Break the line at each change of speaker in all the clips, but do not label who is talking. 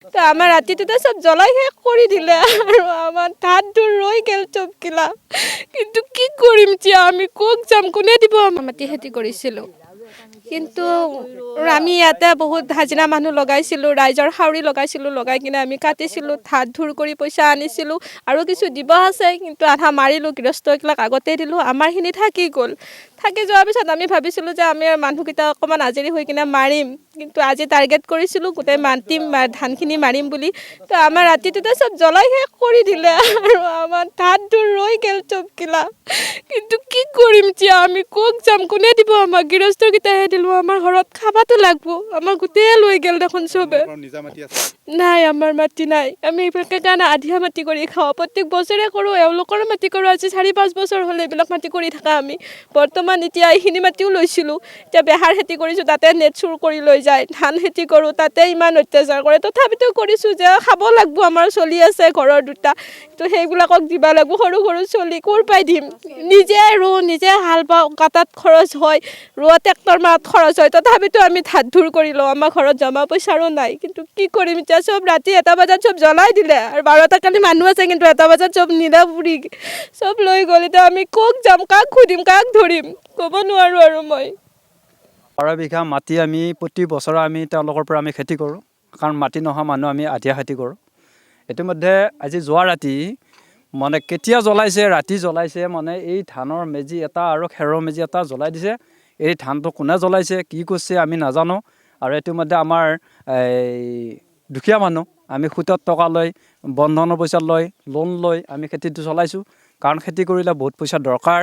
তো আমাৰ ৰাতিটোতে চব জ্বলাই শেষ কৰি দিলে আৰু আমাৰ ধান ধুৰ ৰৈ গ'ল চবগিলা। কিন্তু কি কৰিম এতিয়া আমি ক'ত যাম, কোনে দিব? মাটি খেতি কৰিছিলোঁ, কিন্তু আমি ইয়াতে বহুত হাজিৰা মানুহ লগাইছিলোঁ, ৰাইজৰ হাউৰি লগাইছিলোঁ, লগাই কিনে আমি কাটিছিলোঁ, ধান ধুৰ কৰি পইচা আনিছিলোঁ আৰু কিছু দিব আছে, কিন্তু আধা মাৰিলোঁ, গৃহস্থগিলাক আগতেই দিলোঁ, আমাৰখিনি থাকি গ'ল। থাকি যোৱাৰ পিছত আমি ভাবিছিলোঁ যে আমি মানুহকেইটা অকণমান আজৰি হৈ কিনে মাৰিম, কিন্তু আজি টাৰ্গেট কৰিছিলোঁ গোটেই মাতিম ধানখিনি মাৰিম বুলি। তো আমাৰ ৰাতিটোতে চব জ্বলাই শেষ কৰি দিলে আৰু আমাৰ ধান ধুৰ ৰৈ গ'ল চবগিলা। কিন্তু কি কৰিম এতিয়া আমি ক'ত যাম, কোনে দিব? আমাক গৃহস্থকেইটাহে দিলোঁ, আমাৰ ঘৰত খাবাতো লাগব, আমাৰ গোটেই লৈ গ'ল দেখোন চবে। নাই, আমাৰ মাটি নাই, আমি এইবিলাকে কাৰণে আধিয়া মাটি কৰি খাওঁ, প্ৰত্যেক বছৰে কৰোঁ, এওঁলোকৰো মাটি কৰোঁ। আজি 4-5 বছৰ হ'লে এইবিলাক মাটি কৰি থকা আমি। বৰ্তমান এতিয়া এইখিনি মাটিও লৈছিলোঁ, এতিয়া বেহাৰ খেতি কৰিছোঁ, তাতে নেট চুৰ কৰি লৈ যায়, ধান খেতি কৰোঁ, তাতে ইমান অত্যাচাৰ কৰে, তথাপিতো কৰিছোঁ যে খাব লাগব, আমাৰ চলি আছে ঘৰৰ দুটা, তো সেইবিলাকক দিব লাগিব। সৰু সৰু চলি ক'ৰ পাই দিম? নিজে ৰুওঁ, নিজে হাল বাওঁ, কাটাত খৰচ হয়, ৰোৱা ট্ৰেক্টৰ মাহত খৰচ হয়, তথাপিতো আমি ধান ধুৰ কৰি লওঁ, আমাৰ ঘৰত জমা পইচাৰো নাই। কিন্তু কি কৰিম এতিয়া? চব ৰাতি 1টা বজাত চব জ্বলাই দিলে আৰু 12টা কালি মানুহ আছে, কিন্তু 1টা বজাত চব নিলে পুৰি, চব লৈ গ'ল। এতিয়া আমি ক'ত যাম, কাক সুধিম, কাক ধৰিম, ক'ব নোৱাৰোঁ আৰু মই।
12 বিঘা মাটি আমি প্ৰতি বছৰে আমি তেওঁলোকৰ পৰা আমি খেতি কৰোঁ, কাৰণ মাটি নোহোৱা মানুহ আমি আধিয়া খেতি কৰোঁ। ইতিমধ্যে আজি যোৱা ৰাতি মানে কেতিয়া জ্বলাইছে, ৰাতি জ্বলাইছে, মানে এই ধানৰ মেজি এটা আৰু খেৰৰ মেজি এটা জ্বলাই দিছে। এই ধানটো কোনে জ্বলাইছে, কি কৰিছে আমি নাজানো। আৰু ইতিমধ্যে আমাৰ দুখীয়া মানুহ, আমি সুতত টকা লৈ, বন্ধনৰ পইচা লৈ, লোন লৈ আমি খেতিটো চলাইছোঁ, কাৰণ খেতি কৰিলে বহুত পইচা দৰকাৰ।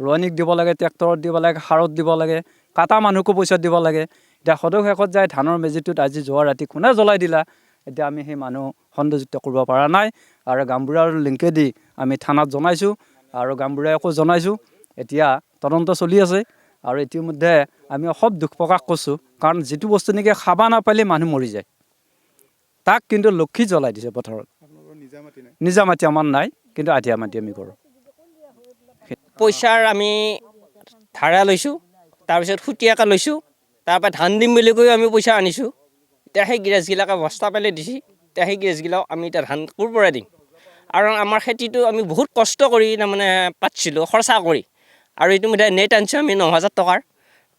ৰোৱনীক দিব লাগে, ট্ৰেক্টৰত দিব লাগে, সাৰত দিব লাগে, কাটা মানুহকো পইচা দিব লাগে। এতিয়া সদৌ শেষত যায় ধানৰ মেজিটোত আজি যোৱা ৰাতি কোনে জ্বলাই দিলা, এতিয়া আমি সেই মানুহ সন্তুষ্ট কৰিব পৰা নাই। আৰু গামবুঢ়াৰ লিংকেদি আমি থানাত জনাইছোঁ আৰু গামবুঢ়াকো জনাইছোঁ। এতিয়া তদন্ত চলি আছে আৰু ইতিমধ্যে আমি খুব দুখ প্ৰকাশ কৰিছোঁ, কাৰণ যিটো বস্তু নেকি খাব নাপালে মানুহ মৰি যায়, তাক কিন্তু লক্ষী জ্বলাই দিছে পথাৰত। নিজা মাটি আমাৰ নাই, কিন্তু আধিয়া মাটি আমি কৰোঁ।
পইচাৰ আমি ধাৰা লৈছোঁ, তাৰপিছত সুতীয়াকৈ লৈছোঁ, তাৰপৰা ধান দিম বুলি কৈ আমি পইচা আনিছোঁ। এতিয়া সেই গেছগিলাকে বস্তা পেলাই দিছে, এতিয়া সেই গেছগিলাক আমি এতিয়া ধান ক'ৰ পৰা দিম? আৰু আমাৰ খেতিটো আমি বহুত কষ্ট কৰি তাৰমানে পাতিছিলোঁ, খৰচা কৰি, আৰু ইতিমধ্যে নেট আনিছোঁ আমি 9,000 টকাৰ,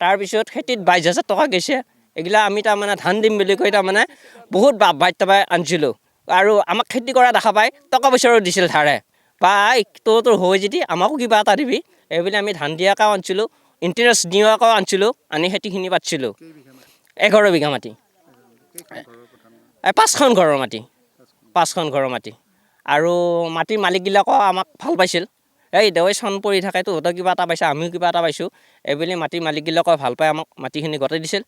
তাৰপিছত খেতিত 22,000 টকা গৈছে। এইগিলা আমি তাৰমানে ধান দিম বুলি কৈ তাৰমানে বহুত বাই আনিছিলোঁ, আৰু আমাক খেতি কৰা দেখা পাই টকা পইচাও দিছিল ধাৰে, বা তোৰ হয় যদি আমাকো কিবা এটা দিবি, এইবুলি আমি ধান দিয়াকৈ আনিছিলোঁ, ইণ্টাৰেষ্ট দিয়াকৈ আনিছিলোঁ, আনি খেতিখিনি পাতিছিলোঁ। 11 বিঘা মাটি, 5খন ঘৰৰ মাটি, 5খন ঘৰৰ মাটি। আৰু মাটিৰ মালিকবিলাকো আমাক ভাল পাইছিল, এই দেৱাই চন পৰি থাকে, তহঁতৰ কিবা এটা পাইছা, আমিও কিবা এটা পাইছোঁ, এইবুলি মাটিৰ মালিকবিলাকে ভাল পাই আমাক মাটিখিনি গতাই দিছিল।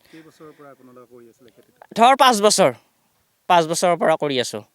ধৰ 5 বছৰৰ পৰা কৰি আছোঁ।